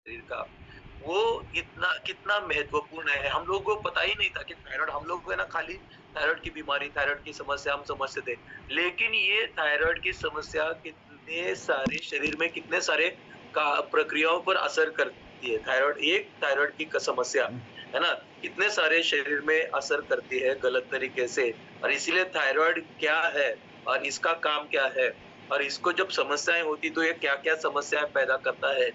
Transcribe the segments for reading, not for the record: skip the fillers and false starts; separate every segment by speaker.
Speaker 1: शरीर का, वो इतना कितना महत्वपूर्ण है। हम लोगों को पता ही नहीं था कि थायराइड, हम लोग को है ना खाली थायराइड की बीमारी, थायराइड की समस्या हम समझते थे। लेकिन ये थायराइड की समस्या कितने सारे शरीर में कितने सारे का प्रक्रियाओं पर असर करती है। थायराइड की समस्या, है ना? कितने सारे शरीर में असर करती है गलत तरीके से, और इसीलिए थायराइड क्या है और इसका काम क्या है, और इसको जब समस्याएँ होती तो ये क्या-क्या समस्याएँ पैदा करता है,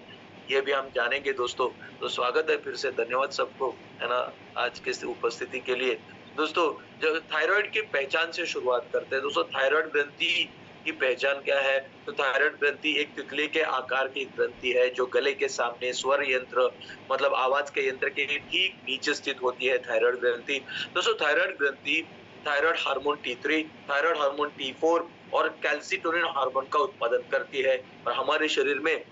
Speaker 1: ये भी हम जानेंगे दोस्तों। तो स्वागत है फिर से, धन्यवाद सबको, है ना? आज के इस उपस्थिति के लिए। दोस्तों, जब थायराइड की पहचान से शुरुआत करते हैं। दोस्तों, थायराइड ग्रंथि की पहचान क्या है? तो थायराइड ग्रंथि एक तितली के आकार की ग्रंथि है, जो गले के सामने स्वर यंत्र, मतलब आवाज के यंत्र के ठीक नीचे स्थित होती है थायराइड ग्रंथि। दोस्तों, थायराइड ग्रंथि thyroid hormone T3, thyroid hormone T4 और कैल्सिटोनिन हार्मोन का उत्पादन करती है, और हमारे शरीर में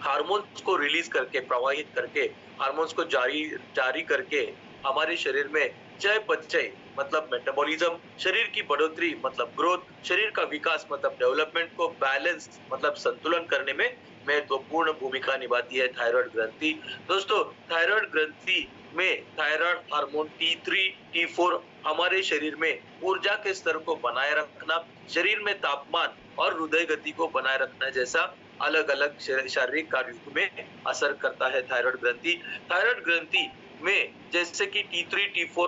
Speaker 1: हार्मोन्स को रिलीज करके, प्रवाहित करके, हार्मोन्स को जारी जारी करके हमारे शरीर में चयापचय मतलब मेटाबॉलिज्म, शरीर की बढ़ोतरी मतलब ग्रोथ, शरीर का विकास मतलब डेवलपमेंट को बैलेंस मतलब संतुलन करने में महत्वपूर्ण भूमिका निभाती है थायराइड ग्रंथि। दोस्तों, थायराइड ग्रंथि में थायराइड हार्मोन T3, T4 हमारे शरीर में ऊर्जा के स्तर को बनाए रखना, शरीर में तापमान और हृदय गति को बनाए रखना जैसा अलग-अलग शारीरिक कार्यों में असर करता है थायराइड ग्रंथि। थायराइड ग्रंथि में जैसे कि T3, T4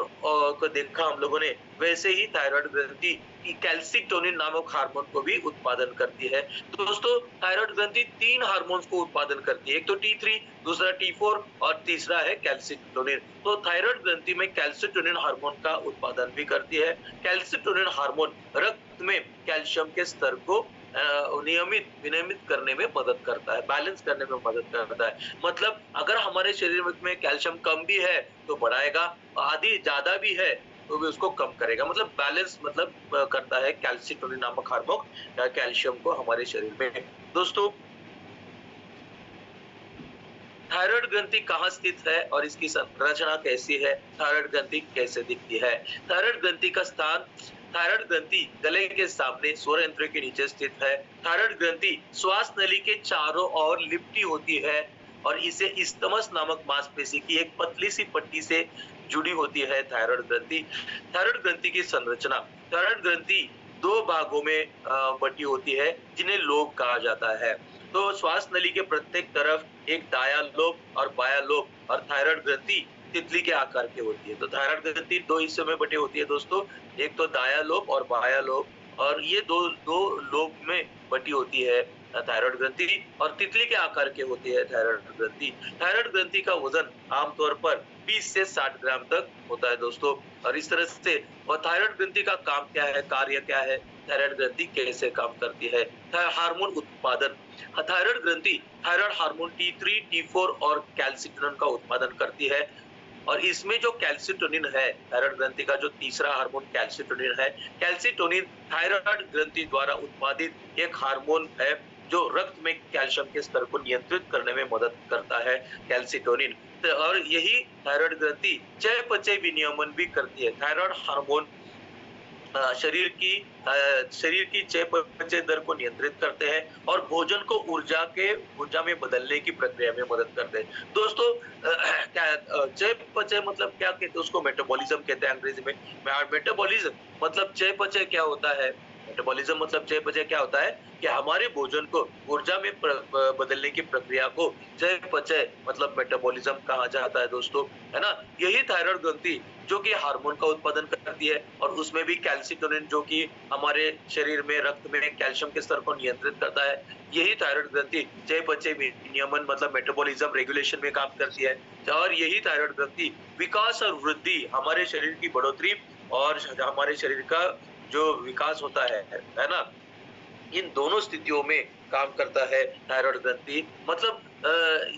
Speaker 1: को देखा हम लोगों ने, वैसे ही थायराइड ग्रंथि कैल्सिटोनिन नामक हार्मोन को भी उत्पादन करती है। तो दोस्तों, थायराइड ग्रंथि 3 हार्मोन्स को उत्पादन करती है। एक तो T3, दूसरा T4 और तीसरा है कैल्सिटोनिन। तो थायराइड ग्रंथि में कैल्सिटोनिन हार्मोन का उत्पादन भी करती है। कैल्सिटोनिन हार्मोन रक्त में कैल्शियम के स्तर को विनियमित करने में मदद करता है, बैलेंस करने में मदद करता है। मतलब अगर हमारे शरीर में कैल्शियम कम भी है तो बढ़ाएगा, आदि ज्यादा भी है तो भी उसको कम करेगा। मतलब बैलेंस मतलब करता है कैल्सिटोनिन नामक हार्मोन कैल्शियम को हमारे शरीर में। दोस्तों, थायराइड ग्रंथि कहाँ स्थित है और इसकी संरचना कैसी है? थायराइड ग्रंथि कैसे दिखती है? थायराइड ग्रंथि का स्थान, थायराइड ग्रंथि गले के सामने स्वर यंत्र के नीचे स्थित है। थायराइड ग्रंथि श्वास नली के चारों ओर लिपटी होती है, और इसे इस्थमस नामक मांसपेशी की एक पतली सी पट्टी से जुड़ी होती है थायराइड ग्रंथि। थायराइड ग्रंथि की संरचना, थायराइड ग्रंथि 2 भागों में बटी होती है, जिन्हें लोब कहा जाता है। तो श्वास नली के प्रत्येक तरफ एक दायां लोब और बायां लोब, और थायराइड ग्रंथि तितली के आकार की होती है। तो थायराइड ग्रंथि 2 हिस्सों में बटी होती है दोस्तों, एक तो दायां लोब और बायां लोब, और ये दो दो लोब में बटी होती है थायराइड ग्रंथि, और तितली के आकार की होती है थायराइड ग्रंथि। थायराइड ग्रंथि का वजन आमतौर पर 20 से 60 ग्राम तक होता है दोस्तों। और इस तरह से, और थायराइड ग्रंथि का काम क्या है, कार्य क्या है, थायराइड ग्रंथि कैसे काम करती है? हार्मोन उत्पादन, थायराइड ग्रंथि थायराइड हार्मोन T3, T4 और कैल्सिटोनिन का उत्पादन करती है। और इसमें जो कैल्सिटोनिन है, थायराइड ग्रंथि का जो तीसरा हार्मोन कैल्सिटोनिन है, कैल्सिटोनिन थायराइड ग्रंथि द्वारा उत्पादित एक हार्मोन है, जो रक्त में कैल्शियम के स्तर को नियंत्रित करने में मदद करता है, कैल्सिटोनिन। और यही थायराइड ग्रंथि चयापचय विनियमन भी करती है। थायराइड हार्मोन शरीर की चयापचय दर को नियंत्रित करते हैं, और भोजन को ऊर्जा में बदलने की प्रक्रिया में मदद करते हैं। दोस्तों, चयापचय मतलब क्या कहते हैं, उसको मेटाबॉलिज्म कहते हैं अंग्रेजी में। मेटाबॉलिज्म मतलब चयापचय क्या होता है? मेटाबॉलिज्म मतलब चयापचय क्या होता है कि हमारे भोजन को ऊर्जा में बदलने की प्रक्रिया को चयापचय मतलब मेटाबॉलिज्म कहा जाता है दोस्तों, है ना? यही थायराइड ग्रंथि जो कि हार्मोन का उत्पादन करती है, और उसमें भी कैल्सिटोनिन जो कि हमारे शरीर में रक्त में कैल्शियम के स्तर को नियंत्रित करता है, यही थायराइड ग्रंथि चयापचय विनियमन मतलब मेटाबॉलिज्म रेगुलेशन में काम करती है। और यही थायराइड ग्रंथि विकास और वृद्धि, हमारे शरीर की बढ़ोतरी और हमारे शरीर का जो विकास होता है ना? इन दोनों स्थितियों में काम करता है थायराइड ग्रंथि। मतलब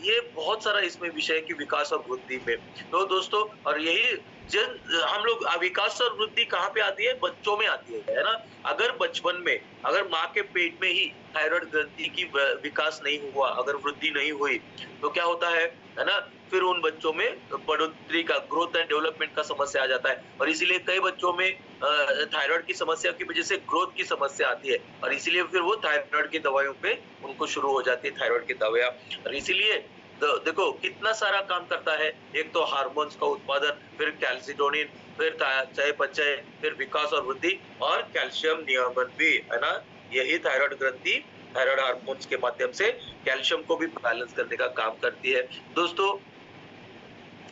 Speaker 1: ये बहुत सारा इसमें विषय है कि विकास और वृद्धि में। तो दोस्तों, और यही जन हम लोग विकास और वृद्धि कहाँ पे आती है? बच्चों में आती है ना? अगर बचपन में, अगर माँ के पेट में ही थायराइड ग्रंथि की विकास नहीं हुआ, अगर वृद्धि नहीं हुई, तो क्या होता है ना? फिर उन बच्चों में बढ़ोतरी का, ग्रोथ एंड डेवलपमेंट का समस्या आ जाता है, और इसीलिए कई बच्चों में थायराइड की समस्या की वजह से ग्रोथ की समस्या आती है, और इसीलिए फिर वो थायराइड की दवाइयों पे उनको शुरू हो जाती है थायराइड की दवाइयाँ। और इसीलिए देखो कितना सारा काम करता है। एक तो हार्मोन्स का उत्पादन, फिर कैल्सिटोनिन, फिर चयापचय, फिर विकास और वृद्धि और कैल्शियम नियमन भी, है ना? यही थायराइड ग्रंथि थायराइड हार्मोन्स के माध्यम से कैल्शियम को भी बैलेंस करने का काम करती है। दोस्तों,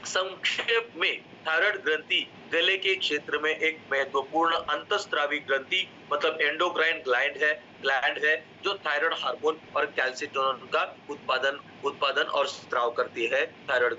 Speaker 1: संक्षेप में थायराइड ग्रंथि गले के क्षेत्र में एक महत्वपूर्ण अंतःस्रावी ग्रंथि मतलब एंडोक्राइन ग्लैंड है जो थायराइड हार्मोन और कैल्सिटोनिन का उत्पादन उत्पादन और स्राव करती है। थायराइड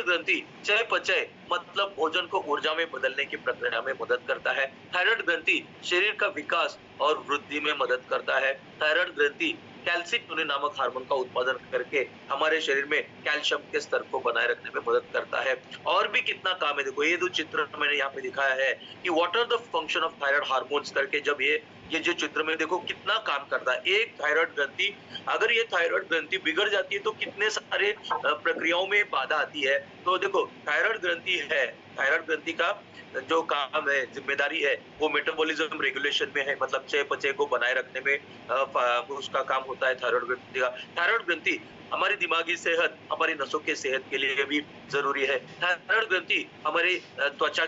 Speaker 1: ग्रंथि चयापचय मतलब भोजन को ऊर्जा में बदलने की प्रक्रिया में मदद करता है। थायराइड ग्रंथि शरीर का विकास और वृद्धि में मदद करता है। थायराइड ग्रंथि कैल्सिटोनिन नामक हार्मोन का उत्पादन करके हमारे शरीर में कैल्शियम के स्तर को बनाए रखने में मदद करता है। और भी कितना काम है, देखो ये जो चित्र मैंने यहाँ पे दिखाया है कि what are the function of thyroid hormones करके, जब ये जो चित्र में देखो कितना काम करता है। एक थायराइड ग्रंथि, अगर ये थायराइड ग्रंथि बिगड़ जाती है तो कितने सारे प्रक्रियाओं में बाधा आती है। तो देखो थायराइड ग्रंथि का जो काम है, जिम्मेदारी है, वो मेटाबॉलिज्म रेगुलेशन में है, मतलब चयापचय को बनाए रखने में उसका काम होता है थायराइड ग्रंथि का। थायराइड ग्रंथि हमारी दिमागी सेहत, हमारी नसों के सेहत के लिए भी जरूरी है। थायराइड ग्रंथि हमारे त्वचा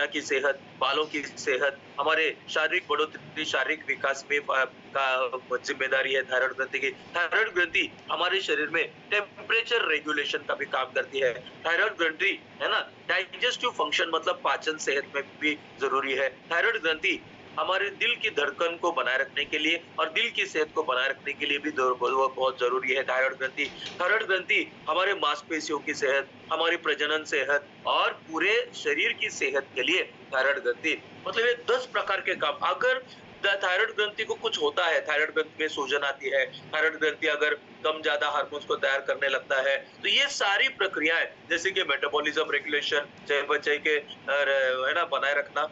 Speaker 1: की सेहत, बालों की सेहत, हमारे शारीरिक बढ़ोतरी, शारीरिक विकास में का जिम्मेदारी है थायराइड ग्रंथि की। थायराइड ग्रंथि हमारे शरीर में टेम्परेचर रेगुलेशन का भी काम करती है। थायराइड ग्रंथि, है ना, डाइजेस्टिव फंक्शन मतलब पाचन सेहत में भी जरूरी है। थायराइड ग्रंथि हमारे दिल की धड़कन को बनाए रखने के लिए और दिल की सेहत को बनाए रखने के लिए भी बहुत जरूरी है थायराइड ग्रंथि। थायराइड ग्रंथि हमारे मांसपेशियों की सेहत, हमारी प्रजनन सेहत और पूरे शरीर की सेहत के लिए थायराइड ग्रंथि, मतलब ये 10 प्रकार के काम। अगर थायराइड ग्रंथि को कुछ होता है, थायराइड ग्रंथि में सूजन आती है, थायराइड ग्रंथि अगर कम ज्यादा हार्मोन्स को तैयार करने लगता है, तो ये सारी प्रक्रियाएं जैसे कि मेटाबॉलिज्म रेगुलेशन, चयापचय के है ना बनाए रखना,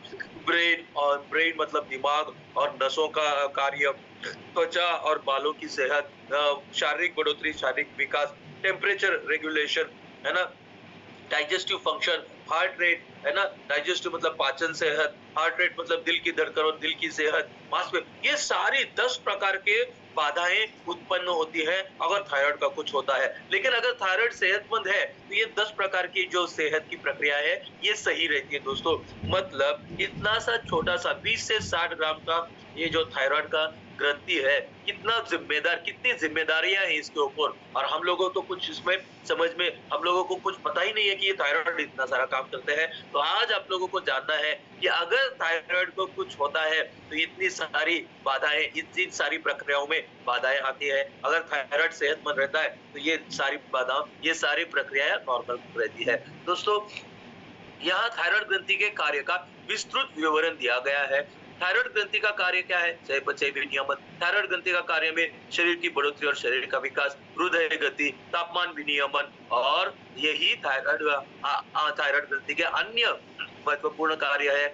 Speaker 1: ब्रेन मतलब दिमाग और नसों का कार्य, त्वचा और बालों की सेहत, शारीरिक बढ़ोतरी, शारीरिक विकास, टेम्परेचर रेगुलेशन, है ना, डाइजेस्टिव फंक्शन, हार्ट रेट, है ना, डाइजेस्टिव मतलब पाचन सेहत, हार्ट रेट मतलब दिल की धड़कन और दिल की सेहत, ये सारी 10 प्रकार के बाधाएं उत्पन्न होती है अगर थायराइड का कुछ होता है। लेकिन अगर थायराइड सेहतमंद है तो ये 10 प्रकार की जो सेहत की प्रक्रिया है ये सही रहती है। दोस्तों, मतलब इतना सा छोटा सा 20 से 60 ग्राम का ये जो थायराइड का ग्रंथि है, कितनी जिम्मेदारियां हैं इसके ऊपर, और हम लोगों को कुछ इसमें समझ में, हम लोगों को कुछ पता ही नहीं है कि ये थायराइड इतना सारा काम करते हैं। तो आज आप लोगों को जानना है कि अगर थायराइड को कुछ होता है तो इतनी सारी बाधाएं, इतनी सारी प्रक्रियाओं में बाधाएं आती है। अगर थायराइड सेहतमंद रहता है तो ये सारी प्रक्रियाएं नॉर्मल रहती है। दोस्तों, यहाँ थायराइड ग्रंथि के कार्य का विस्तृत विवरण दिया गया है। थायराइड ग्रंथि का कार्य क्या है? चयापचय विनियमन। थायराइड ग्रंथि का कार्य में शरीर की बढ़ोतरी और शरीर का विकास, हृदय गति, तापमान विनियमन, और यही थायराइड ग्रंथि के अन्य महत्वपूर्ण कार्य है।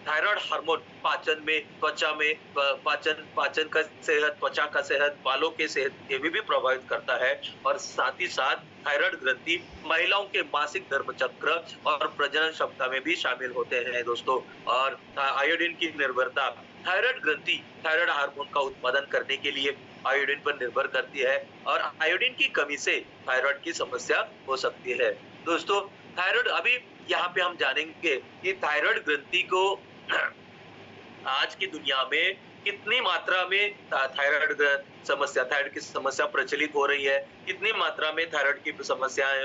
Speaker 1: थायराइड हार्मोन पाचन में, त्वचा में, पाचन का सेहत, त्वचा का सेहत, बालों के सेहत के भी प्रभावित करता है। और साथ ही साथ थायराइड ग्रंथि महिलाओं के मासिक धर्म चक्र और प्रजनन क्षमता में भी शामिल होते हैं दोस्तों। और आयोडीन की निर्भरता, थायराइड ग्रंथि थायराइड हार्मोन का उत्पादन करने के लिए आयोडीन पर निर्भर करती है, और आयोडीन की कमी से थायराइड की समस्या हो सकती है। दोस्तों, थायराइड, अभी यहाँ पे हम जानेंगे कि थायराइड ग्रंथि को आज की दुनिया में कितनी मात्रा में थायराइड की समस्या प्रचलित हो रही है, कितनी मात्रा में थायराइड की समस्याएं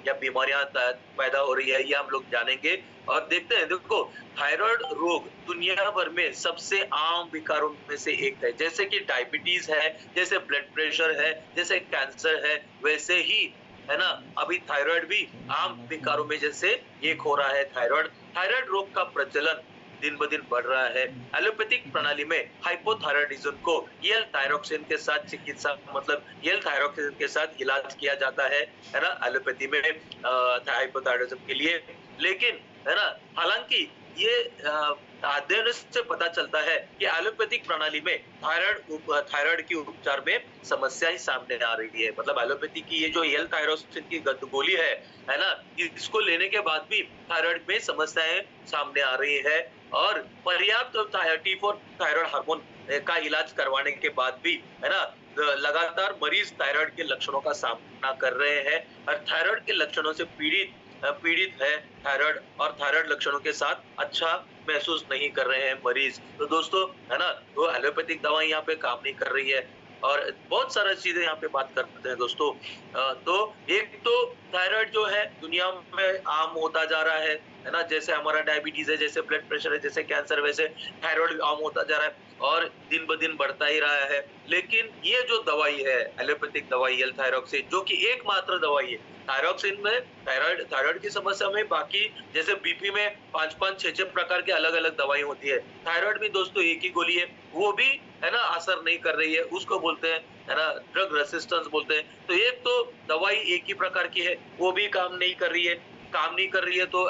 Speaker 1: या बीमारियां पैदा हो रही है, ये हम लोग जानेंगे और देखते हैं। देखो, थायराइड रोग दुनिया भर में सबसे आम विकारों में से एक है। जैसे कि डायबिटीज है, जैसे ब्लड प्रेशर है, जैसे कैंसर है, वैसे ही, है ना, अभी थायराइड भी आम विकारों में जैसे एक हो रहा है। थायराइड रोग का प्रचलन दिन ब दिन बढ़ रहा है। एलोपैथिक प्रणाली में हाइपोथायरायडिज्म को एल थायरोक्सिन के साथ चिकित्सा, मतलब एल थायरोक्सिन के साथ इलाज किया जाता है ना, एलोपैथी में हाइपोथायरायडिज्म के लिए। लेकिन, है ना, हालांकि ये अध्ययन से पता चलता है कि एलोपैथिक प्रणाली में थायराइड की उपचार में समस्या ही सामने आ रही है। मतलब एलोपैथी की ये जो एल थायरोक्सिन की गोली है ना, इसको लेने के बाद भी थायराइड में समस्याएं सामने आ रही है, और पर्याप्त T4 थायराइड हार्मोन का इलाज करवाने के बाद भी, है ना, लगातार मरीज थायराइड के लक्षणों का सामना कर रहे हैं और थायराइड के लक्षणों से पीड़ित है थायराइड, और थायराइड लक्षणों के साथ अच्छा महसूस नहीं कर रहे हैं मरीज। तो दोस्तों, है ना, वो एलोपैथिक दवाई यहाँ पे काम नहीं कर रही है और बहुत सारा चीजें यहाँ पे बात करते हैं दोस्तों। तो एक तो थायराइड जो है दुनिया में आम होता जा रहा है ना? जैसे हमारा डायबिटीज है, जैसे ब्लड प्रेशर है, जैसे कैंसर, वैसे थायराइड आम होता जा रहा है और दिन ब दिन बढ़ता ही रहा है। लेकिन ये जो दवाई है, एलोपैथिक दवाई एल-थायरॉक्सिन, जो कि एकमात्र दवाई है। थायरॉक्सिन में थायराइड थायराइड की समस्या में बाकी जैसे बीपी में 5-5, 6-6 प्रकार की अलग-अलग दवाई होती है। थायराइड में दोस्तों एक ही गोली है, वो भी, है ना, असर नहीं कर रही है। उसको बोलते हैं, है ना, ड्रग रेसिस्टेंस बोलते हैं। तो एक तो दवाई एक ही प्रकार की है, वो भी काम नहीं कर रही है। काम नहीं कर रही है तो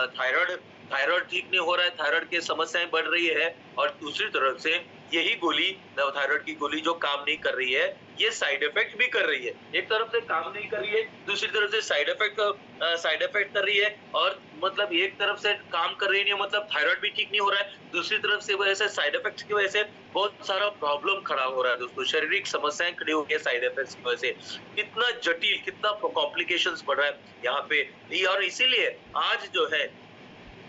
Speaker 1: थायराइड थायराइड ठीक नहीं हो रहा है, थायराइड की समस्याएं बढ़ रही है और दूसरी तरफ से यही गोली, थायराइड की गोली जो काम नहीं कर रही है, ये साइड इफेक्ट भी कर रही है। एक तरफ से काम नहीं कर रही है, दूसरी तरफ से साइड इफेक्ट कर रही है और मतलब एक तरफ से काम कर रही है मतलब थायराइड भी ठीक नहीं हो रहा है, दूसरी तरफ से वजह से साइड इफेक्ट्स की वजह से बहुत सारा प्रॉब्लम खड़ा हो रहा है दोस्तों, शारीरिक समस्याएं खड़ी हो रही है साइड इफेक्ट्स की वजह से। कितना जटिल, कितना कॉम्प्लिकेशंस बढ़ रहा है यहाँ पे। और इसीलिए आज जो है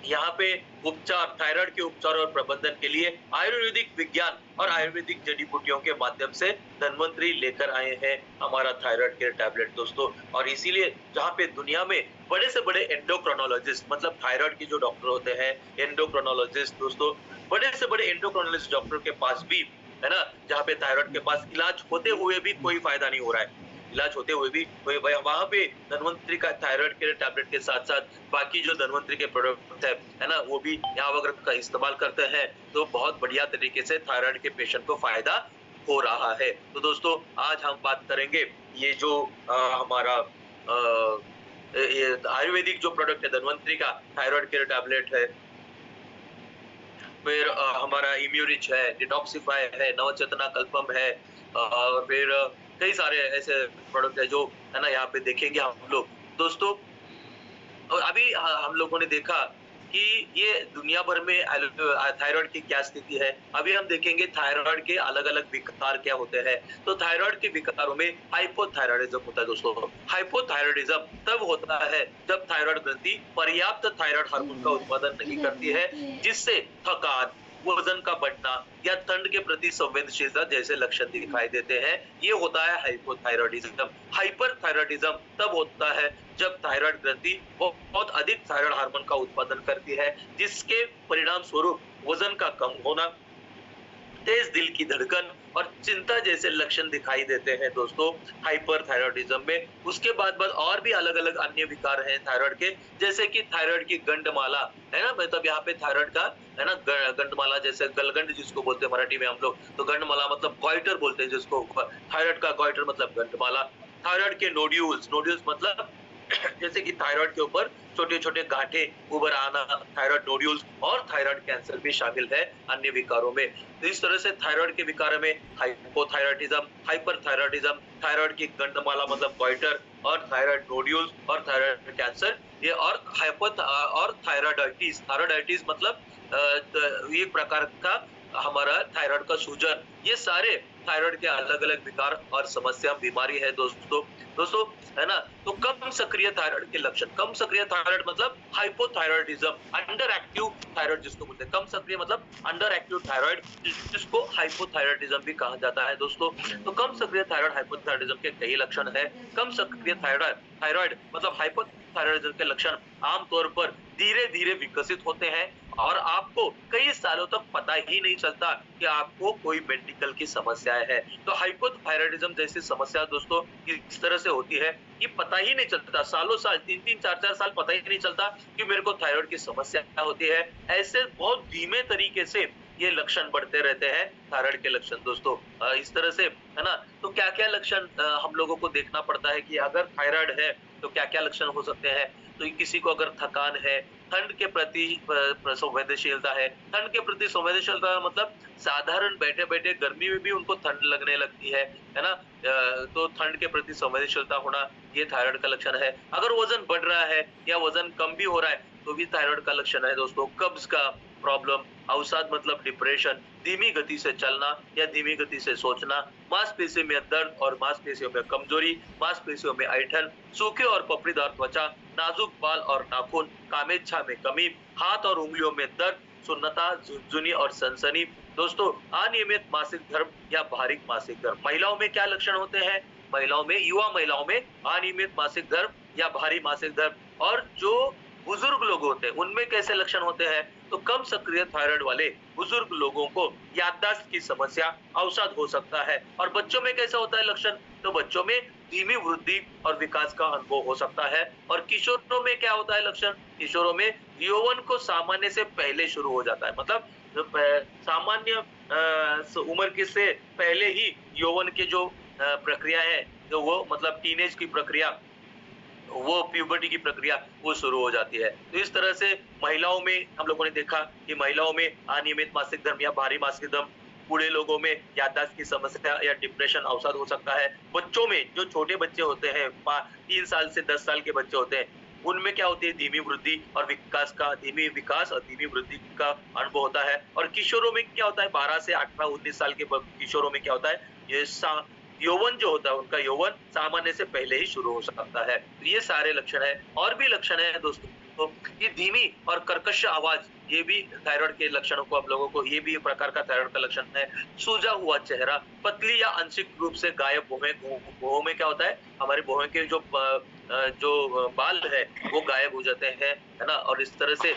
Speaker 1: यहाँ पे उपचार, थायराइड के उपचार और प्रबंधन के लिए आयुर्वेदिक विज्ञान और आयुर्वेदिक जड़ी बूटियों के माध्यम से धन्वंतरी लेकर आए हैं हमारा थायराइड के टैबलेट दोस्तों। और इसीलिए जहाँ पे दुनिया में बड़े से बड़े एंडोक्रोनोलॉजिस्ट, मतलब थायराइड के जो डॉक्टर होते हैं, एंडोक्रोनोलॉजिस्ट दोस्तों, बड़े से बड़े एंडोक्रोनोलॉजिस्ट डॉक्टर के पास भी, है ना, जहाँ पे थायराइड के पास इलाज होते हुए भी कोई फायदा नहीं हो रहा है, इलाज होते हुए भी वहां पे धन्वंतरी का थायराइड के टैबलेट के साथ साथ बाकी जो धन्वंतरी के प्रोडक्ट है ना, वो भी यहाँ अगर का इस्तेमाल करते हैं तो बहुत बढ़िया तरीके से थायराइड के पेशेंट को फायदा हो रहा है। तो दोस्तों, आज हम बात करेंगे ये जो हमारा ये आयुर्वेदिक जो प्रोडक्ट है धन्वंतरी का थायराइड के टैबलेट है, फिर हमारा इम्यूरिच है, डिटॉक्सिफाई है, नवचेतना कल्पम है, और फिर कई सारे ऐसे प्रोडक्ट है जो, है ना, यहाँ पे देखेंगे हम लोग दोस्तों। और अभी हम लोगों ने देखा कि ये दुनिया भर में थायराइड की क्या स्थिति है। अभी हम देखेंगे थायराइड के अलग-अलग विकार क्या होते हैं। तो थायराइड के विकारों में हाइपोथायरायडिज्म होता है दोस्तों। हाइपोथायरायडिज्म तब होता है जब थायराइड ग्रंथि पर्याप्त थायराइड हार्मोन का उत्पादन नहीं करती है, जिससे थकान, वजन का बढ़ना या ठंड के प्रति संवेदनशीलता जैसे लक्षण दिखाई देते हैं। ये होता है हाइपोथायरायडिज्म। हाइपरथायरायडिज्म तब होता है जब थायराइड ग्रंथि बहुत अधिक थायराइड हार्मोन का उत्पादन करती है, जिसके परिणाम स्वरूप वजन का कम होना, तेज दिल की धड़कन और चिंता जैसे लक्षण दिखाई देते हैं दोस्तों हाइपरथायरायडिज्म में। उसके बाद और भी अलग-अलग अन्य विकार हैं थायराइड के, जैसे कि थायराइड की गंडमाला, है ना, मतलब यहाँ पे थायराइड का, है ना, गंडमाला, जैसे गलगंड जिसको बोलते हैं मराठी में हम लोग, तो गंडमाला मतलब गॉइटर बोलते हैं जिसको, थायराइड का गॉइटर मतलब गंडमाला। थायराइड के नोड्यूल्स, नोड्यूल्स मतलब जैसे कि थायराइड के ऊपर छोटे-छोटे गांठे उभर आना, थायराइड नोड्यूल्स और थायराइड कैंसर भी शामिल है अन्य विकारों में। तो इस तरह से थायराइड के विकार में हाइपोथायरायडिज्म, हाइपरथायरायडिज्म, थायराइड की गंडमाला मतलब गॉइटर और थायराइड नोड्यूल्स और थायराइड कैंसर, ये और थायराइडाइटिस। थायराइडाइटिस मतलब ये प्रकार का हमारा थायराइड का सूजन, ये सारे थायराइड के अलग-अलग विकार और समस्या बीमारी है दोस्तों। है ना, तो कम सक्रिय थायराइड के लक्षण, कम सक्रिय थायराइड मतलब हाइपोथायरायडिज्म, अंडर एक्टिव थायराइड जिसको बोलते हैं, कम सक्रिय मतलब अंडर एक्टिव थायराइड, जिसको हाइपोथायरायडिज्म भी कहा जाता है दोस्तों। तो कम सक्रिय थायराइड हाइपोथायरायडिज्म के कई लक्षण है। कम सक्रिय थायराइड मतलब हाइपोथायरायडिज्म के लक्षण आमतौर पर धीरे-धीरे विकसित होते हैं और आपको कई सालों तक पता ही नहीं चलता कि आपको कोई मेडिकल की समस्याएं है। तो हाइपोथायरायडिज्म जैसी समस्या दोस्तों इस तरह से होती है कि पता ही नहीं चलता, सालों साल, 3-3, 4-4 साल पता ही नहीं चलता कि मेरे को थायराइड की समस्या होती है। ऐसे बहुत धीमे तरीके से ये लक्षण बढ़ते रहते हैं थायराइड के लक्षण दोस्तों। इस तरह से, है ना, तो क्या-क्या लक्षण हम लोगों को देखना पड़ता है कि अगर थायराइड है तो क्या-क्या लक्षण हो सकते हैं। तो किसी को अगर थकान है, ठंड के प्रति संवेदनशीलता है, ठंड के प्रति संवेदनशीलता मतलब साधारण बैठे-बैठे गर्मी में भी उनको ठंड लगने लगती है ना, तो ठंड के प्रति संवेदनशीलता होना ये थायराइड का लक्षण है। अगर वजन बढ़ रहा है या वजन कम भी हो रहा है तो भी थायराइड का लक्षण है दोस्तों। कब्ज का प्रॉब्लम, अवसाद मतलब डिप्रेशन, धीमी गति से चलना या धीमी गति से सोचना, मांसपेशियों में दर्द और मांसपेशियों में कमजोरी, मांसपेशियों में ऐंठन, सूखे और पपड़ीदार त्वचा, नाजुक बाल और नाखून, कामेच्छा में कमी, हाथ और उंगलियों में दर्द, सुन्नता, झुनझुनी और सनसनी। दोस्तों, अनियमित मासिक धर्म या बारीक मासिक धर्म। महिलाओं में क्या लक्षण होते हैं? महिलाओं में, युवा महिलाओं में अनियमित मासिक धर्म या भारी मासिक धर्म। और जो बुजुर्ग लोग होते हैं उनमें कैसे लक्षण होते हैं? तो कम सक्रिय थायराइड वाले बुजुर्ग लोगों को याददाश्त की समस्या, अवसाद हो सकता है। और बच्चों में कैसा होता है लक्षण? तो बच्चों में धीमी वृद्धि और विकास का अनुभव हो सकता है। और किशोरों में क्या होता है लक्षण? किशोरों में यौवन को सामान्य से पहले शुरू हो जाता है, मतलब सामान्य उम्र के से पहले ही यौवन की जो प्रक्रिया है, जो वो मतलब टीनेज की प्रक्रिया, वो प्यूबर्टी की प्रक्रिया वो शुरू हो जाती है। तो इस तरह से महिलाओं में हम लोगों ने देखा कि महिलाओं में अनियमित मासिक धर्म या भारी मासिक धर्म, बूढ़े लोगों में याददाश्त की समस्या या डिप्रेशन, अवसाद हो सकता है। बच्चों में, जो छोटे बच्चे होते हैं, 3 साल से 10 साल के बच्चे होते हैं, उनमें क्या होती है? धीमी वृद्धि और विकास का, धीमी विकास और धीमी वृद्धि का अनुभव होता है। और किशोरों में क्या होता है? 12 से 18-19 साल के किशोरों में क्या होता है? ये यौवन जो होता है, उनका यौवन सामान्य से पहले ही शुरू हो सकता है। तो ये सारे लक्षण है। और भी लक्षण है दोस्तों, तो ये धीमी और कर्कश आवाज, ये भी थायराइड के लक्षणों को, आप लोगों को ये भी एक प्रकार का थायराइड का लक्षण है। सूजा हुआ चेहरा, पतली या आंशिक रूप से गायब भौहें। भौहों में क्या होता है? हमारे भौहें के जो बाल है वो गायब हो जाते हैं, है ना। और इस तरह से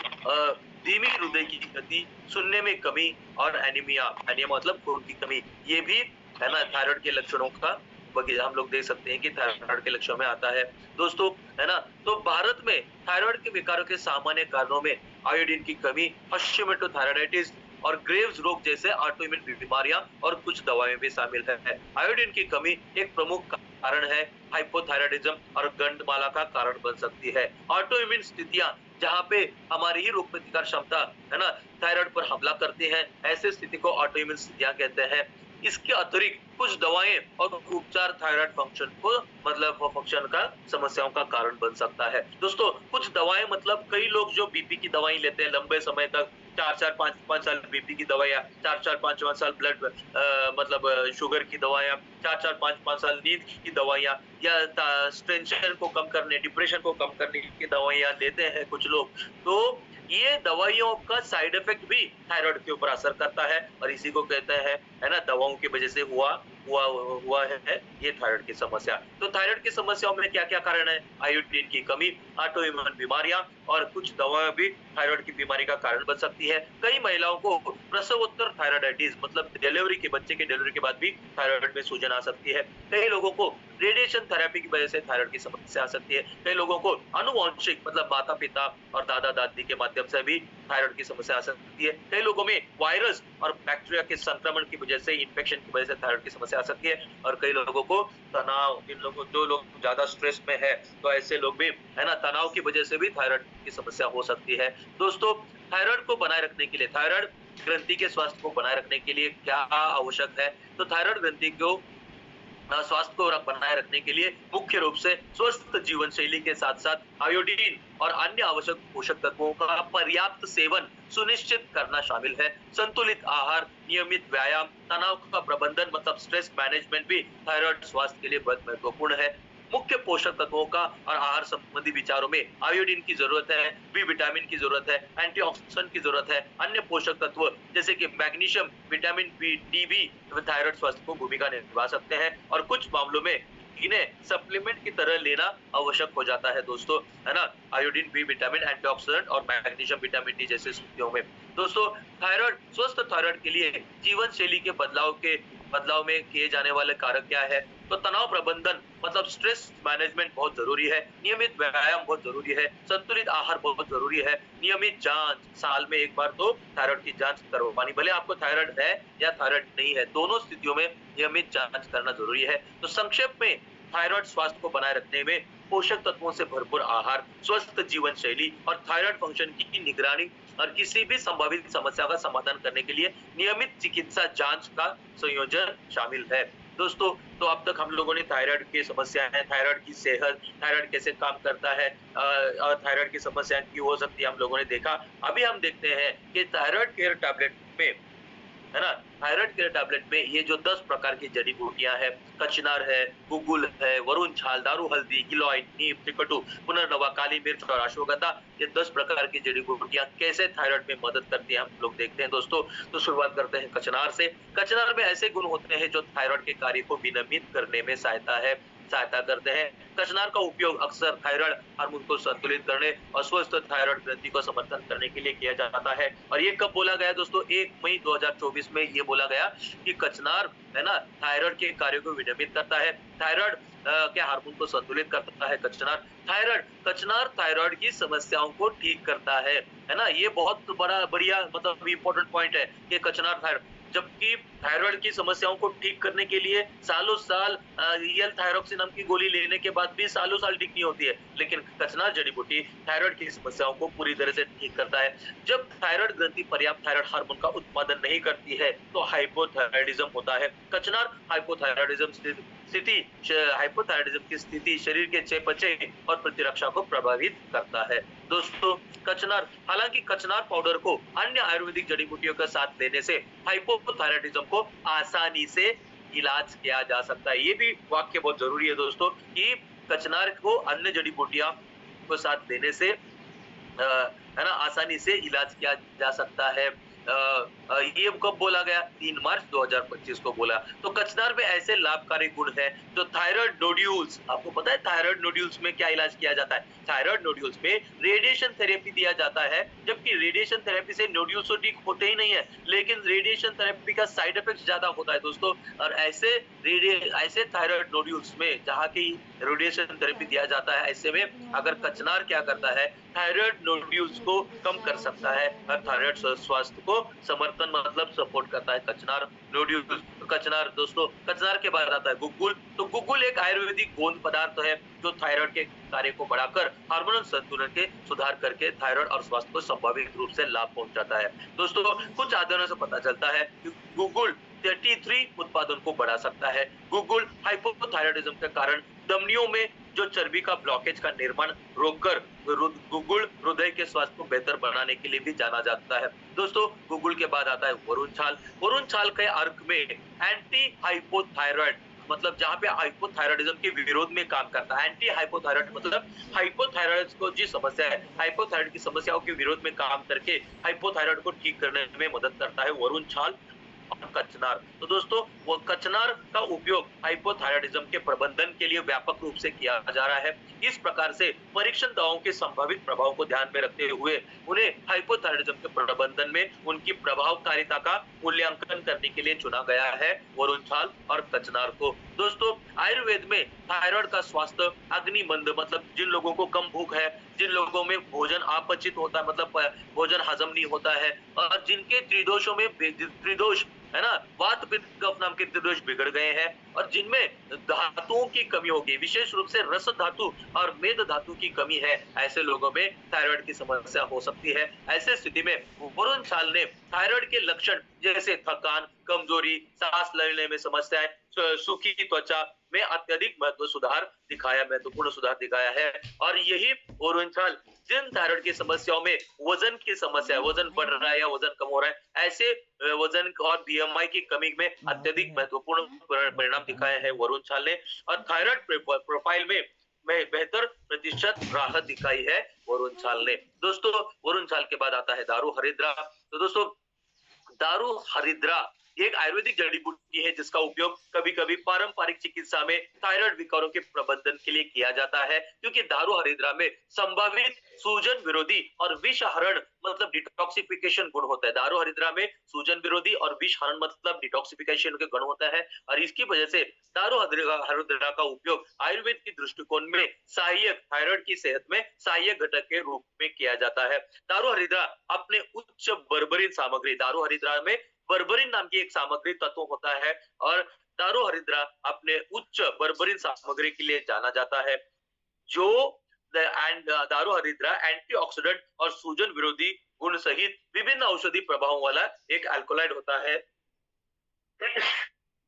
Speaker 1: धीमी हृदय की गति, सुनने में कमी और एनीमिया, एनीमिया मतलब खून की कमी, ये भी है ना थायराइड के लक्षणों का हम लोग देख सकते हैं कि थायराइड के लक्षणों में आता है दोस्तों, है ना। तो भारत में थायराइड के विकारों के सामान्य कारणों में आयोडीन की कमी, हाशिमोटो-थायराइडाइटिस और ग्रेव्स रोग जैसे ऑटोइम्यून बीमारियां और कुछ दवाएं भी शामिल है। आयोडीन की कमी एक प्रमुख कारण है। हाइपोथायराइडिज्म और गंडमाला का कारण बन सकती है। ऑटोइम्यून स्थितियां जहाँ पे हमारी ही रोग प्रतिकार क्षमता, है ना, थायराइड पर हमला करती है, ऐसे स्थिति को ऑटोइम्यून स्थितियां कहते हैं। इसके अतिरिक्त कुछ दवाएं और उपचार थायराइड फंक्शन को, मतलब फंक्शन का समस्याओं का कारण बन सकता है। दोस्तों, कुछ दवाएं, मतलब कई लोग जो बीपी की दवाई लेते हैं लंबे समय तक, 4-4-5-5 साल बीपी की दवाइयां, 4-4-5-5 साल ब्लड शुगर की दवाइयां, 4-4-5-5 साल नींद की दवाइयां, या टेंशन को कम करने, डिप्रेशन को कम करने की दवाइयां लेते हैं कुछ लोग। तो ये दवाइयों का साइड इफेक्ट भी थायराइड के ऊपर असर करता है, और इसी को कहते हैं, है ना, दवाओं की वजह से हुआ है ये थायराइड की समस्या। तो थायराइड की समस्याओं में क्या क्या कारण है? आयोडीन की कमी, ऑटोइम्यून बीमारियां और कुछ दवाएं भी थायराइड की बीमारी का कारण बन सकती है। कई महिलाओं को प्रसवोत्तर थायराइडाइटिस, मतलब बच्चे के डिलीवरी के बाद भी थायराइड में सूजन आ सकती है। कई लोगों को रेडिएशन थेरेपी की वजह से थायराइड की समस्या आ सकती है। कई लोगों को आनुवंशिक, मतलब माता पिता और दादा दादी के माध्यम से भी थायराइड की समस्या आ सकती है। कई लोगों में वायरस और बैक्टीरिया के संक्रमण की वजह से, इन्फेक्शन की वजह से थायराइड की समस्या आ सकती है। और कई लोगों को तनाव, जो लोग ज्यादा स्ट्रेस में है, तो ऐसे लोग भी, है ना, तनाव की वजह से भी थायराइड की समस्या हो सकती है। दोस्तों, थायराइड को बनाए रखने के लिए, थायराइड ग्रंथि के स्वास्थ्य को बनाए रखने के लिए क्या आवश्यक है? तो थायराइड ग्रंथि को स्वास्थ्य को बनाए रखने के लिए मुख्य रूप से स्वस्थ जीवन शैली के साथ साथ आयोडीन और अन्य आवश्यक पोषक तत्वों का पर्याप्त सेवन सुनिश्चित करना शामिल है। संतुलित आहार, नियमित व्यायाम, तनाव का प्रबंधन, मतलब स्ट्रेस मैनेजमेंट भी थायराइड स्वास्थ्य के लिए बहुत महत्वपूर्ण है। मुख्य पोषक तत्वों का और आहार संबंधी विचारों में आयोडीन की जरूरत है, बी विटामिन की जरूरत है, एंटीऑक्सीडेंट की जरूरत है। अन्य पोषक तत्व जैसे कि मैग्नीशियम, विटामिन बी, डी भी थायराइड स्वास्थ्य को भूमिका निभा सकते हैं, और कुछ मामलों में इन्हें सप्लीमेंट की तरह लेना आवश्यक हो जाता है दोस्तों, है ना। आयोडीन, बी विटामिन, एंटीऑक्सीडेंट और मैग्नीशियम, विटामिन डी जैसी स्थितियों में। दोस्तों, थायराइड, स्वस्थ थायराइड के लिए जीवन शैली के बदलाव में किए जाने वाले कारक क्या है? तो तनाव प्रबंधन, मतलब स्ट्रेस मैनेजमेंट बहुत जरूरी है। नियमित व्यायाम बहुत जरूरी है। संतुलित आहार बहुत जरूरी है। नियमित जांच, साल में एक बार तो थायराइड की जांच करवानी, भले आपको थायराइड है या थायराइड नहीं है, दोनों स्थितियों में नियमित जांच करना जरूरी है। तो संक्षेप में, थायराइड स्वास्थ्य को बनाए रखने में पोषक तत्वों से भरपूर आहार, स्वस्थ जीवन शैली और थायराइड फंक्शन की निगरानी और किसी भी संभावित समस्या का समाधान करने के लिए नियमित चिकित्सा जांच का संयोजन शामिल है। दोस्तों, तो अब तक हम लोगों ने थायराइड की समस्याएं, थायराइड की सेहत, थायराइड कैसे काम करता है और थायराइड की समस्याएं क्यों हो सकती है, हम लोगों ने देखा। अभी हम देखते हैं कि थायराइड केयर टैबलेट में, है ना? थायराइड केयर टैबलेट में ये जो 10 प्रकार की जड़ी-बूटियाँ हैं, कचनार है, गुगुल है, वरुण छाल, दारू हल्दी, गिलोय, नीम, त्रिकटु, पुनर्नवा, काली मिर्च और अश्वगंधा, ये 10 प्रकार की जड़ी-बूटियाँ कैसे थायराइड में मदद करती हैं, हम लोग देखते हैं दोस्तों। तो शुरुआत करते हैं कचनार से। कचनार में ऐसे गुण होते हैं जो थायराइड के कार्य को विनियमित करने में सहायता करते हैं। कचनार का उपयोग अक्सर थायराइड हार्मोन को संतुलित करने और स्वस्थ थायराइड ग्रंथि को समर्थन करने के लिए किया जाता है। और ये कब बोला गया दोस्तों? 1 मई 2024 में ये बोला गया कि कचनार, है ना, थायराइड के कार्य को विनियमित करता है। थायराइड के हार्मोन को संतुलित करता है कचनार। कचनार थायराइड की समस्याओं को ठीक करता है ना? ये बहुत बढ़िया मतलब इम्पोर्टेंट पॉइंट है कि कचनार थायराइड, जबकि थायराइड की समस्याओं को ठीक करने के लिए सालों-साल रियल थायरॉक्सिन नाम की गोली लेने के बाद भी सालों-साल ठीक नहीं होती है। लेकिन कचनार जड़ी-बूटी थायराइड की समस्याओं को पूरी तरह से ठीक करता है। जब थायराइड ग्रंथि पर्याप्त थायराइड हार्मोन का उत्पादन नहीं करती है, तो हाइपोथायरायडिज्म होता है। कचनार हाइपोथायरायडिज्म की स्थिति शरीर के चयापचय और प्रतिरक्षा को प्रभावित करता है। दोस्तों, कचनार, हालांकि कचनार पाउडर को अन्य आयुर्वेदिक जड़ी-बूटियों के साथ लेने से हाइपोथायरायडिज्म को आसानी से इलाज किया जा सकता है। ये भी वाक्य बहुत जरूरी है दोस्तों कि कचनार को अन्य जड़ी-बूटियां को साथ लेने से है ना, आसानी से इलाज किया जा सकता है। ये कब बोला गया? 3 मार्च 2025 को बोला। तो कचनार में ऐसे लाभकारी गुण हैं जो थायराइड नोड्यूल्स, आपको पता है थायराइड नोड्यूल्स में क्या इलाज किया जाता है? थायराइड नोड्यूल्स में रेडिएशन थेरेपी दिया जाता है, जबकि रेडिएशन थेरेपी से नोड्यूल्स तो ठीक होते ही नहीं है, लेकिन रेडिएशन थेरेपी का साइड इफेक्ट ज्यादा होता है दोस्तों। और ऐसे थायराइड नोड्यूल्स में जहाँ की रेडिएशन थेरेपी दिया जाता है, ऐसे में अगर कचनार क्या करता है, थायराइड नोड्यूल्स को कम कर सकता है और थायराइड स्वास्थ्य को समर्थन मतलब सपोर्ट करता है कचनार नोड्यूल्स। कचनार दोस्तों, कचनार के बाद आता है गुग्गुल। तो गुग्गुल एक आयुर्वेदिक गोंद पदार्थ है जो थायराइड के कार्य को बढ़ाकर हार्मोनल संतुलन के सुधार करके थायराइड और स्वास्थ्य को संभावित रूप से लाभ पहुंचाता है। दोस्तों, कुछ अध्ययनों से पता चलता है कि गुग्गुल 33 उत्पादन को बढ़ा सकता है। गुग्गुल हाइपोथायरायडिज्म के कारण धमनियों में जो चर्बी का ब्लॉकेज का निर्माण रोककर गुग्गुल हृदय के स्वास्थ्य को बेहतर बनाने के लिए भी जाना जाता है। दोस्तों, गुग्गुल के बाद आता है वरुण छाल। वरुण छाल के अर्क में एंटी हाइपोथायराइड, मतलब जहाँ पे हाइपोथायरायडिज्म के विरोध में काम करता है। एंटी हाइपोथायराइड मतलब हाइपोथायराइड को जो समस्या है, हाइपोथायराइड की समस्याओं के विरोध में काम करके हाइपोथायराइड को ठीक करने में मदद करता है वरुण छाल और कचनार। तो दोस्तों, वो कचनार का उपयोग हाइपोथायरायडिज्म के प्रबंधन के लिए व्यापक रूप से किया जा रहा है। इस प्रकार से परीक्षण दवाओं के संभावित प्रभाव को ध्यान में रखते हुए उन्हें हाइपोथायरायडिज्म के प्रबंधन में उनकी प्रभावकारिता का मूल्यांकन करने के लिए चुना गया है वरुण छाल और कचनार को। दोस्तों, आयुर्वेद में थायराइड का स्वास्थ्य अग्निमंद, मतलब जिन लोगों को कम भूख है, जिन लोगों में भोजन अपचित होता है, मतलब भोजन हजम नहीं होता है, और जिनके त्रिदोषों में त्रिदोष, है ना, वात पित्त कफ नाम के त्रिदोष बिगड़ गए हैं और जिनमें धातुओं की कमी होगी, विशेष रूप से रस धातु और मेद धातु की कमी है, ऐसे लोगों में थायराइड की समस्या हो सकती है। ऐसे स्थिति में वरुण छाल ने थायराइड के लक्षण जैसे थकान, कमजोरी, सांस लेने में समस्याएं, सूखी त्वचा में अत्यधिक महत्वपूर्ण सुधार दिखाया है। और यही वरुण छाल जिन थायराइड की समस्याओं में वजन की समस्या है, वजन बढ़ रहा है या वजन कम हो रहा है, ऐसे वजन और बीएमआई की कमी में अत्यधिक महत्वपूर्ण परिणाम दिखाए हैं वरुण छाल ने। और थायराइड प्रोफाइल में बेहतर प्रतिशत राहत दिखाई है वरुण छाल ने। दोस्तों, वरुण छाल के बाद आता है दारू हरिद्रा। तो दोस्तों, दारू हरिद्रा एक आयुर्वेदिक जड़ी बूटी है जिसका उपयोग कभी-कभी पारंपरिक चिकित्सा में थायराइड विकारों के प्रबंधन के लिए किया जाता है, क्योंकि दारू हरिद्रा में संभावित सूजन विरोधी और विषहरण मतलब डिटॉक्सिफिकेशन गुण होता है। दारू हरिद्रा में सूजन विरोधी और विषहरण मतलब डिटॉक्सिफिकेशन के गुण होता है और इसकी वजह से दारू हरिद्रा का उपयोग आयुर्वेद की दृष्टिकोण में सहायक, थायराइड की सेहत में सहायक घटक के रूप में किया जाता है। दारू हरिद्रा अपने उच्च बर्बरीन सामग्री, दारू हरिद्रा में बर्बरीन नाम की एक सामग्री तत्व होता है और दारू हरिद्रा अपने उच्च बर्बरीन सामग्री के लिए जाना जाता है। जो दारू हरिद्रा एंटीऑक्सीडेंट और सूजन विरोधी गुण सहित विभिन्न औषधि प्रभावों वाला एक अल्कोलाइड होता है।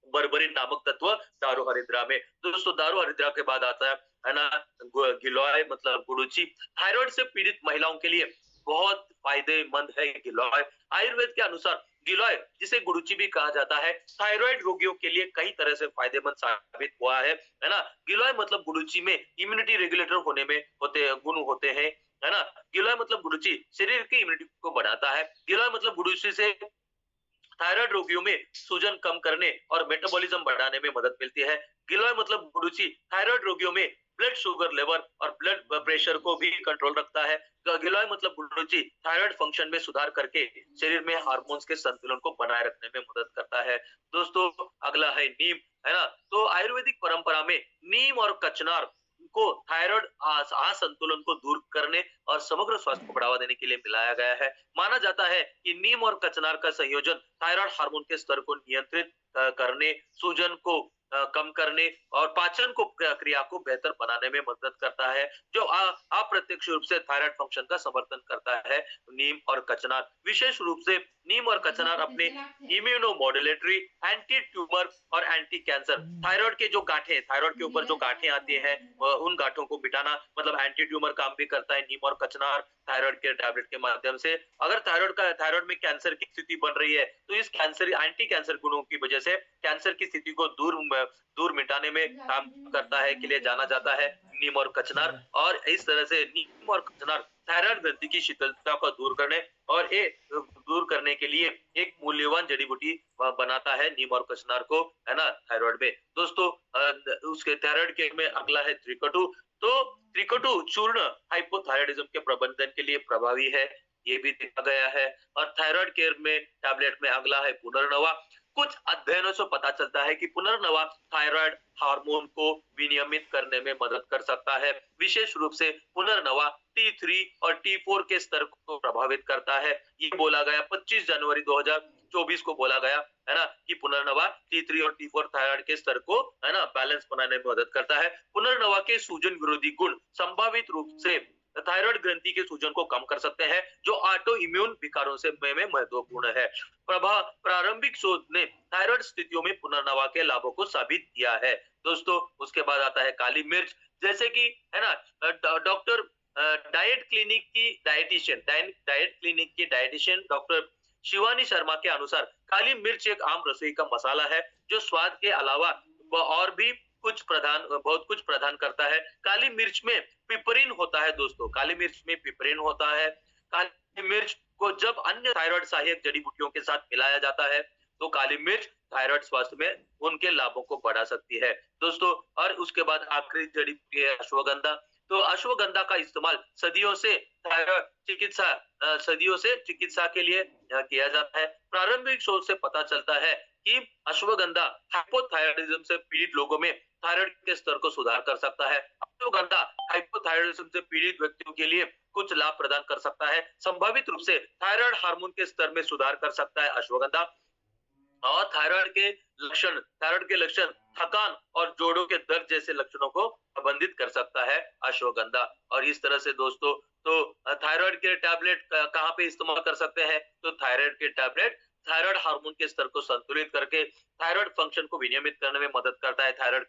Speaker 1: बर्बरिन नामक तत्व दारू हरिद्रा में। दोस्तों दारू हरिद्रा के बाद आता है ना, गिलोय मतलब गुडुचि। थायराइड से पीड़ित महिलाओं के लिए बहुत फायदेमंद है गिलोय। आयुर्वेद के अनुसार गिलोय, जिसे गुडुचि भी कहा जाता है, थायराइड रोगियों के लिए कई तरह से फायदेमंद साबित हुआ है ना। गिलोय मतलब गुडुचि में इम्यूनिटी रेगुलेटर होने में होते गुण होते हैं, है ना। गिलोय मतलब गुडुचि शरीर की इम्यूनिटी को बढ़ाता है। गिलोय मतलब गुडुचि से थायराइड रोगियों में सूजन कम करने और मेटाबॉलिज्म बढ़ाने में मदद मिलती है। गिलोय मतलब गुडुचि थायराइड रोगियों में ब्लड शुगर लेवल और ब्लड प्रेशर को भी कंट्रोल रखता है। गिलोय मतलब गुडुचि थायराइड फंक्शन में सुधार करके शरीर में हार्मोन्स के संतुलन को बनाए रखने में मदद करता है। दोस्तों अगला है नीम, है ना। तो आयुर्वेदिक परंपरा में नीम और कचनार को थायराइड असंतुलन को दूर करने और समग्र स्वास्थ्य को बढ़ावा देने के लिए मिलाया गया है। माना जाता है कि नीम और कचनार का संयोजन थायराइड हार्मोन के स्तर को नियंत्रित करने, सूजन को कम करने और पाचन को क्रिया को बेहतर बनाने में मदद करता है, जो अप्रत्यक्ष रूप से थायराइड फंक्शन का समर्थन करता है। नीम और कचनार, विशेष रूप से नीम और कचनार अपने इम्यूनो मॉड्यूलेटरी, एंटी ट्यूमर और एंटी कैंसर, थायराइड के जो गांठें, थायराइड के ऊपर जो गांठें आती हैं उन गांठों को मिटाना मतलब एंटी ट्यूमर काम भी करता है नीम और कचनार थायराइड के टैबलेट के माध्यम से। अगर थायराइड में कैंसर की स्थिति बन रही है तो इस कैंसर एंटी कैंसर गुणों की वजह से कैंसर की स्थिति को दूर मिटाने में काम करता है के लिए जाना जाता है नीम और कचनार। और इस तरह से नीम और कचनार थायराइड ग्रंथि की शीतलता को दूर करने और दूर करने के लिए एक मूल्यवान जड़ी बूटी बनाता है नीम और कचनार को, है ना, थायराइड में। दोस्तों उसके थायराइड के में अगला है त्रिकटु। तो त्रिकटु चूर्ण हाइपोथायराइडिज्म के प्रबंधन के लिए प्रभावी है, ये भी देखा गया है। और थायराइड केयर में टैबलेट में अगला है पुनर्नवा। कुछ अध्ययनों से पता चलता है कि पुनर्नवा थायराइड हार्मोन को विनियमित करने में मदद कर सकता है। विशेष रूप से पुनर्नवा T3 और T4 के स्तर को प्रभावित करता है। ये बोला गया 25 जनवरी 2024 को बोला गया, है ना, कि पुनर्नवा T3 और T4 थायराइड के स्तर को, है ना, बैलेंस बनाने में मदद करता है। पुनर्नवा के सूजन विरोधी गुण संभावित रूप से थायराइड ग्रंथि के सूजन को कम कर सकते हैं, जो ऑटो इम्यून विकारों से में महत्वपूर्ण है। प्रारंभिक शोध ने थायराइड स्थितियों में पुनर्नवा के लाभों को साबित किया है। दोस्तों उसके बाद आता है काली मिर्च, जैसे कि, है ना, डॉक्टर डाइट क्लिनिक की डाइटिशियन डॉक्टर शिवानी शर्मा के अनुसार काली मिर्च एक आम रसोई का मसाला है जो स्वाद के अलावा और भी बहुत कुछ प्रदान करता है। काली मिर्च में पिपरिन होता है। दोस्तों काली मिर्च में पिपरिन होता है। काली मिर्च को जब अन्य थायराइड सहायक जड़ी बूटियों के साथ मिलाया जाता है तो काली मिर्च थायराइड स्वास्थ्य में उनके लाभों को बढ़ा सकती है। दोस्तों और उसके बाद आखिरी जड़ी बूटी है अश्वगंधा। तो अश्वगंधा का इस्तेमाल सदियों से चिकित्सा के लिए किया जाता है। प्रारंभिक शोध से पता चलता है कि अश्वगंधा हाइपोथायराइडिज्म से पीड़ित लोगों में थायराइड के स्तर को सुधार कर सकता है। अश्वगंधा हाइपोथायराइडिज्म से पीड़ित व्यक्तियों के लिए कुछ लाभ प्रदान कर सकता है। संभावित रूप से थायराइड हार्मोन के स्तर में सुधार कर सकता है अश्वगंधा। और थायराइड के लक्षण थकान और जोड़ों के दर्द जैसे लक्षणों को प्रबंधित कर सकता है अश्वगंधा। और इस तरह से दोस्तों तो थायराइड के टैबलेट कहाँ पे इस्तेमाल कर सकते हैं, तो थायराइड के टैबलेट थायराइड हार्मोन के स्तर को संतुलित करके थायराइड फंक्शन को विनियमित करने में मदद करता है। थायराइड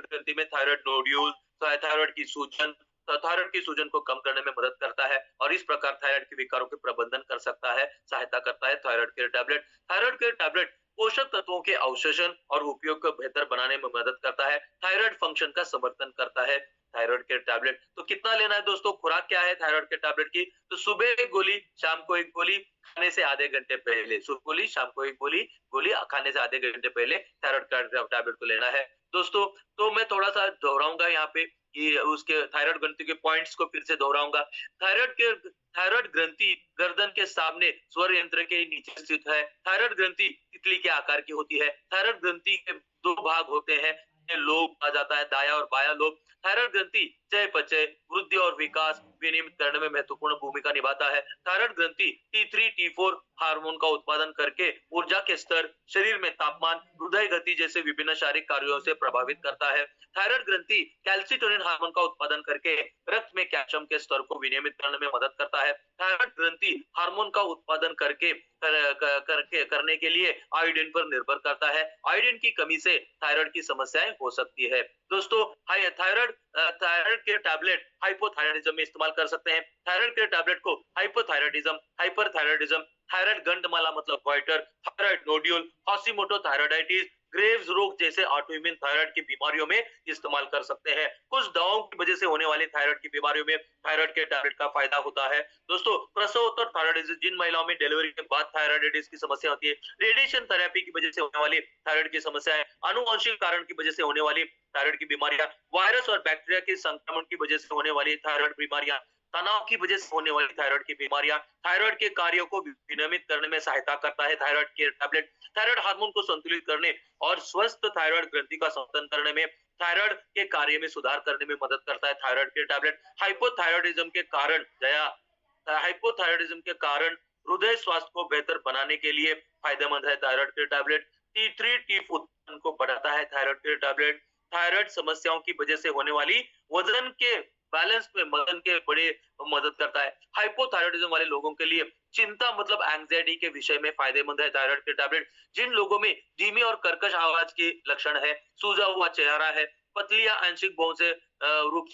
Speaker 1: ग्रंथि में थायराइड नोड्यूल, थायराइड की सूजन, थायराइड की सूजन को कम करने में मदद करता है और इस प्रकार थायराइड के विकारों के प्रबंधन कर सकता है, सहायता करता है thyroid care tablet. Thyroid care tablet पोषक तत्वों के अवशोषण और उपयोग को बेहतर बनाने में मदद करता है, थायराइड फंक्शन का समर्थन करता है। थायराइड केयर टैबलेट तो कितना लेना है दोस्तों, खुराक क्या है थायराइड के टैबलेट की, तो सुबह एक गोली, शाम को एक गोली, खाने से आधे घंटे पहले सुबह गोली, शाम को एक गोली खाने से आधे घंटे पहले थायराइड टैबलेट को लेना है। दोस्तों तो मैं थोड़ा सा दोहराऊंगा यहाँ पे कि उसके थायराइड ग्रंथि के पॉइंट्स को फिर से दोहराऊंगा। थायराइड ग्रंथि गर्दन के सामने स्वर यंत्र के नीचे स्थित है। थायराइड ग्रंथि तितली के आकार की होती है। थायराइड ग्रंथि के दो भाग होते हैं, लोब आ जाता है, दाया और बाया लोब। थायराइड ग्रंथि चयापचय, वृद्धि और विकास विनियमित करने में महत्वपूर्ण भूमिका निभाता है। थायराइड ग्रंथि T3 T4 हार्मोन का उत्पादन करके ऊर्जा के स्तर, शरीर में तापमान, हृदय गति जैसे विभिन्न शारीरिक कार्यों से प्रभावित करता है। थायराइड ग्रंथि कैल्सिटोनिन हार्मोन का उत्पादन करके रक्त में कैल्शियम के स्तर को विनियमित करने में मदद करता है। थायराइड ग्रंथि हार्मोन का उत्पादन करके करने के लिए आयोडीन पर निर्भर करता है। आयोडीन की कमी से थायराइड की समस्याएं हो सकती है। दोस्तों, थायराइड के टैबलेट हाइपोथायरायडिज्म में इस्तेमाल कर सकते हैं। थायराइड के टैबलेट को हाइपोथायरायडिज्म, हाइपरथायरायडिज्म, थायराइड गंडमाला मतलब goitre, thyroid nodule, Hashimoto thyroiditis, Graves रोग जैसे ऑटोइम्यून थायराइड की बीमारियों में इस्तेमाल कर सकते हैं। कुछ दवाओं की वजह से होने वाली थायराइड की बीमारियों में थायराइड के टैबलेट का फायदा होता है। दोस्तों, प्रसवोत्तर थायराइडिज्म, जिन महिलाओं में डिलीवरी के बाद थायराइडाइटिस की समस्या होती है, रेडिएशन थेरेपी की वजह से होने वाली थायराइड की समस्याएं, आनुवंशिक कारण की वजह से होने वाली थायराइड की बीमारियां, वायरस और बैक्टीरिया के संक्रमण की वजह से होने वाली थायराइड बीमारियां, तनाव की वजह से होने वाली थायराइड की बीमारियां, थायराइड के कार्यों को विनियमित करने में सहायता करता है थायराइड के टैबलेट, थायराइड हार्मोन को संतुलित करने और स्वस्थ थायराइड ग्रंथि का संवर्धन करने में, थायराइड के कार्य में सुधार करने में मदद करता है थायराइड के टैबलेट। हाइपोथायरायडिज्म के कारण दया हाइपोथायरायडिज्म के कारण हृदय स्वास्थ्य को बेहतर बनाने के लिए फायदेमंद है थायराइड के टैबलेट। T3 टीफ उत्पादन को बढ़ाता है थायराइड के टैबलेट। थायराइड समस्याओं की वजह से होने वाली वजन के बैलेंस में वजन के बड़े मदद करता है। हाइपोथायरायडिज्म वाले लोगों के लिए चिंता मतलब एंजाइटी के विषय में फायदेमंद है थायराइड के टैबलेट। जिन लोगों में धीमी और कर्कश आवाज के लक्षण है, सूजा हुआ चेहरा है, पतली या आंशिक भौं से रूप